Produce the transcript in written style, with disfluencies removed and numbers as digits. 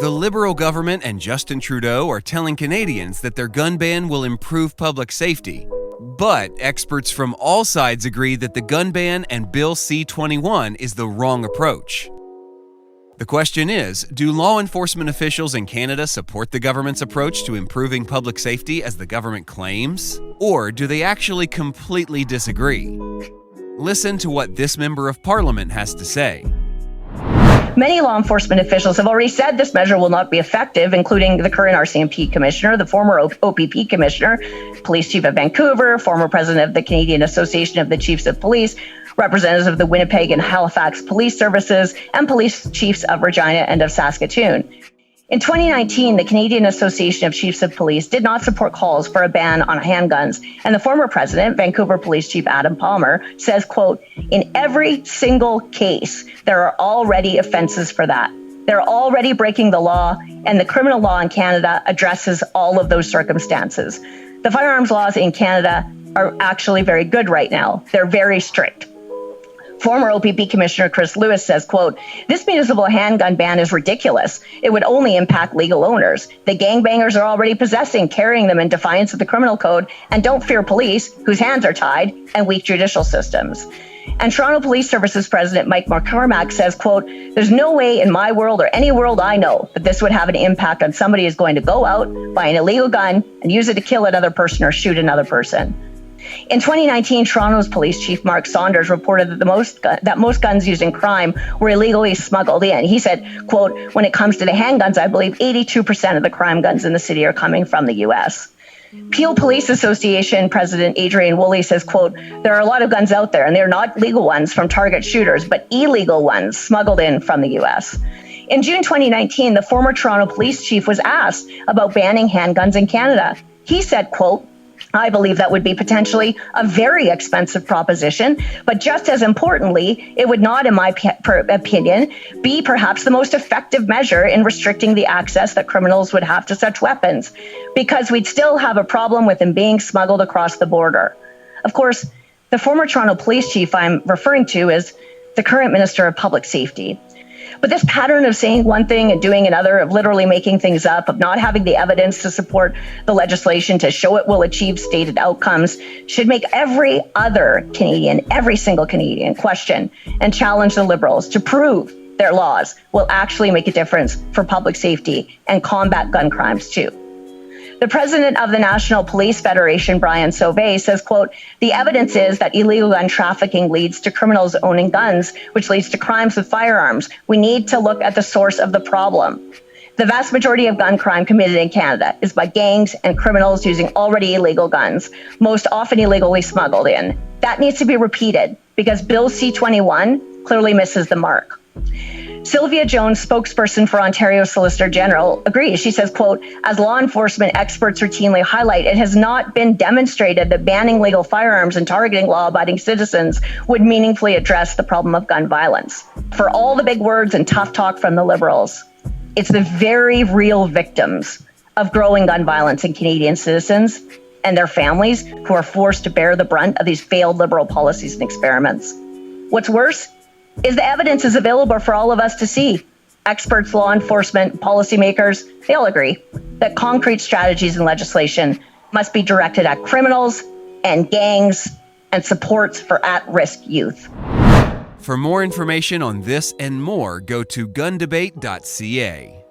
The Liberal government and Justin Trudeau are telling Canadians that their gun ban will improve public safety. But experts from all sides agree that the gun ban and Bill C-21 is the wrong approach. The question is, do law enforcement officials in Canada support the government's approach to improving public safety as the government claims? Or do they actually completely disagree? Listen to what this member of parliament has to say. Many law enforcement officials have already said this measure will not be effective, including the current RCMP commissioner, the former OPP commissioner, police chief of Vancouver, former president of the Canadian Association of the Chiefs of Police, representatives of the Winnipeg and Halifax police services, and police chiefs of Regina and of Saskatoon. In 2019, the Canadian Association of Chiefs of Police did not support calls for a ban on handguns, and the former president, Vancouver Police Chief Adam Palmer, says, quote, "In every single case, there are already offenses for that. They're already breaking the law, and the criminal law in Canada addresses all of those circumstances. The firearms laws in Canada are actually very good right now. They're very strict." Former OPP Commissioner Chris Lewis says, quote, "This municipal handgun ban is ridiculous. It would only impact legal owners. The gangbangers are already possessing, carrying them in defiance of the criminal code, and don't fear police, whose hands are tied, and weak judicial systems." And Toronto Police Services President Mike McCormack says, quote, "There's no way in my world or any world I know that this would have an impact on somebody who's going to go out, buy an illegal gun, and use it to kill another person or shoot another person." In 2019, Toronto's police chief Mark Saunders reported that most guns used in crime were illegally smuggled in. He said, quote, "When it comes to the handguns, I believe 82% of the crime guns in the city are coming from the U.S." Peel Police Association President Adrian Woolley says, quote, "There are a lot of guns out there, and they're not legal ones from target shooters, but illegal ones smuggled in from the U.S." In June 2019, the former Toronto police chief was asked about banning handguns in Canada. He said, quote, "I believe that would be potentially a very expensive proposition, but just as importantly, it would not, in my opinion, be perhaps the most effective measure in restricting the access that criminals would have to such weapons, because we'd still have a problem with them being smuggled across the border." Of course, the former Toronto police chief I'm referring to is the current Minister of Public Safety. But this pattern of saying one thing and doing another, of literally making things up, of not having the evidence to support the legislation to show it will achieve stated outcomes, should make every other Canadian, every single Canadian, question and challenge the Liberals to prove their laws will actually make a difference for public safety and combat gun crimes too. The president of the National Police Federation, Brian Sauvé, says, quote, "The evidence is that illegal gun trafficking leads to criminals owning guns, which leads to crimes with firearms. We need to look at the source of the problem. The vast majority of gun crime committed in Canada is by gangs and criminals using already illegal guns, most often illegally smuggled in. That needs to be repeated because Bill C-21 clearly misses the mark." Sylvia Jones, spokesperson for Ontario Solicitor General, agrees. She says, quote, "As law enforcement experts routinely highlight, it has not been demonstrated that banning legal firearms and targeting law-abiding citizens would meaningfully address the problem of gun violence. For all the big words and tough talk from the Liberals, it's the very real victims of growing gun violence in Canadian citizens and their families who are forced to bear the brunt of these failed Liberal policies and experiments. What's worse is the evidence is available for all of us to see. Experts, law enforcement, policymakers, they all agree that concrete strategies and legislation must be directed at criminals and gangs and supports for at-risk youth. For more information on this and more, go to gundebate.ca.